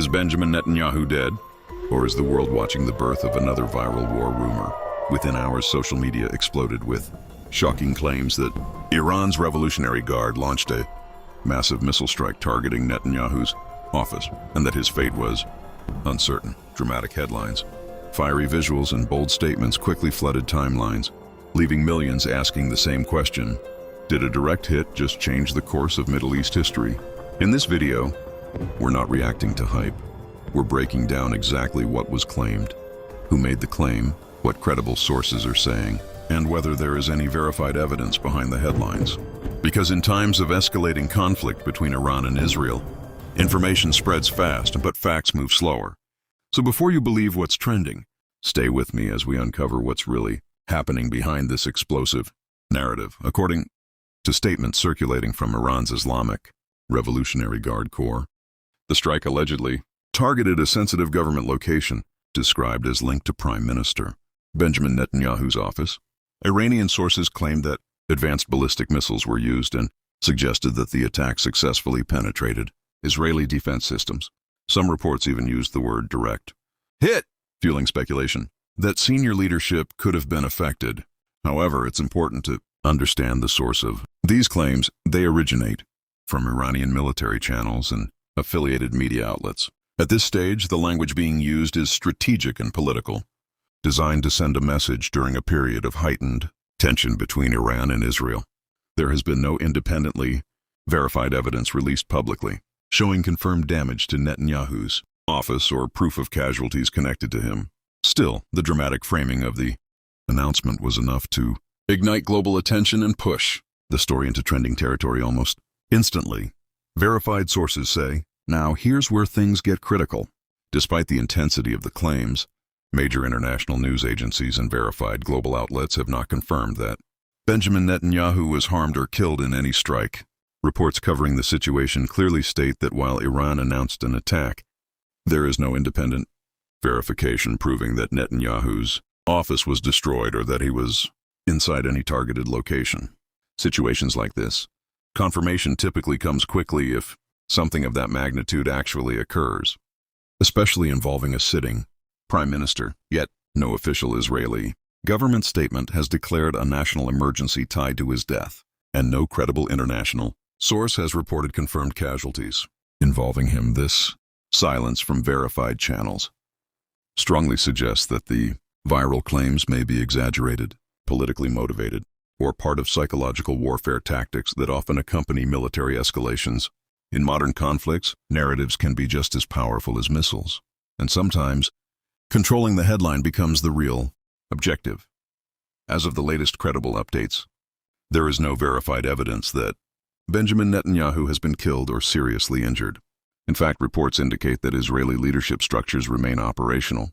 Is Benjamin Netanyahu dead? Or is the world watching the birth of another viral war rumor? Within hours, social media exploded with shocking claims that Iran's Revolutionary Guard launched a massive missile strike targeting Netanyahu's office, and that his fate was uncertain. Dramatic headlines, fiery visuals, and bold statements quickly flooded timelines, leaving millions asking the same question: did a direct hit just change the course of Middle East history? In this video, we're not reacting to hype. We're breaking down exactly what was claimed, who made the claim, what credible sources are saying, and whether there is any verified evidence behind the headlines. Because in times of escalating conflict between Iran and Israel, information spreads fast, but facts move slower. So before you believe what's trending, stay with me as we uncover what's really happening behind this explosive narrative. According to statements circulating from Iran's Islamic Revolutionary Guard Corps, the strike allegedly targeted a sensitive government location described as linked to Prime Minister Benjamin Netanyahu's office. Iranian sources claimed that advanced ballistic missiles were used and suggested that the attack successfully penetrated Israeli defense systems. Some reports even used the word direct hit, fueling speculation that senior leadership could have been affected. However, it's important to understand the source of these claims. They originate from Iranian military channels and affiliated media outlets. At this stage, the language being used is strategic and political, designed to send a message during a period of heightened tension between Iran and Israel. There has been no independently verified evidence released publicly showing confirmed damage to Netanyahu's office or proof of casualties connected to him. Still, the dramatic framing of the announcement was enough to ignite global attention and push the story into trending territory almost instantly. Verified sources say, now here's where things get critical. Despite the intensity of the claims, major international news agencies and verified global outlets have not confirmed that Benjamin Netanyahu was harmed or killed in any strike. Reports covering the situation clearly state that while Iran announced an attack, there is no independent verification proving that Netanyahu's office was destroyed or that he was inside any targeted location. Situations like this, confirmation typically comes quickly if something of that magnitude actually occurs, especially involving a sitting prime minister. Yet, no official Israeli government statement has declared a national emergency tied to his death, and no credible international source has reported confirmed casualties involving him. This silence from verified channels strongly suggests that the viral claims may be exaggerated, politically motivated, or part of psychological warfare tactics that often accompany military escalations. In modern conflicts, narratives can be just as powerful as missiles, and sometimes controlling the headline becomes the real objective. As of the latest credible updates, there is no verified evidence that Benjamin Netanyahu has been killed or seriously injured. In fact, reports indicate that Israeli leadership structures remain operational,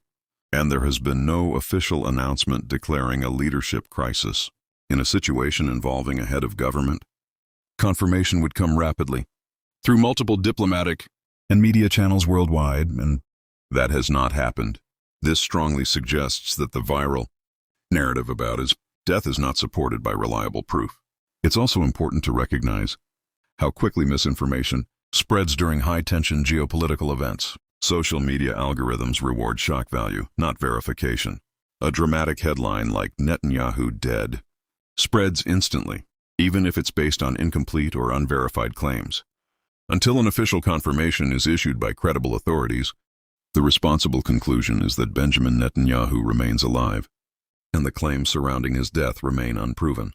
and there has been no official announcement declaring a leadership crisis. In a situation involving a head of government, confirmation would come rapidly through multiple diplomatic and media channels worldwide, and that has not happened. This strongly suggests that the viral narrative about his death is not supported by reliable proof. It's also important to recognize how quickly misinformation spreads during high-tension geopolitical events. Social media algorithms reward shock value, not verification. A dramatic headline like "Netanyahu dead" spreads instantly, even if it's based on incomplete or unverified claims. Until an official confirmation is issued by credible authorities, the responsible conclusion is that Benjamin Netanyahu remains alive, and the claims surrounding his death remain unproven.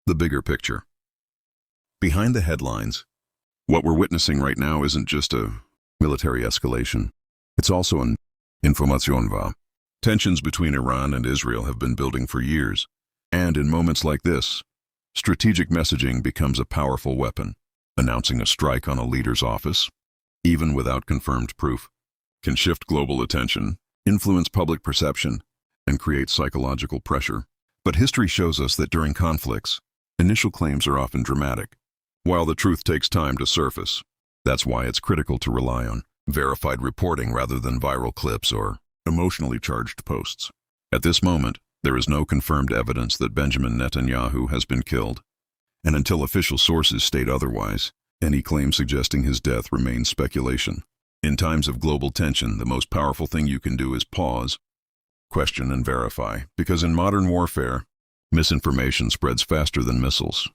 The bigger picture. Behind the headlines, what we're witnessing right now isn't just a military escalation. It's also an information war. Tensions between Iran and Israel have been building for years, and in moments like this, strategic messaging becomes a powerful weapon. Announcing a strike on a leader's office, even without confirmed proof, can shift global attention, influence public perception, and create psychological pressure. But history shows us that during conflicts, initial claims are often dramatic, while the truth takes time to surface. That's why it's critical to rely on verified reporting rather than viral clips or emotionally charged posts. At this moment, there is no confirmed evidence that Benjamin Netanyahu has been killed, and until official sources state otherwise, Any claim suggesting his death remains speculation. In times of global tension, the most powerful thing you can do is pause, question, and verify, because in modern warfare, misinformation spreads faster than missiles.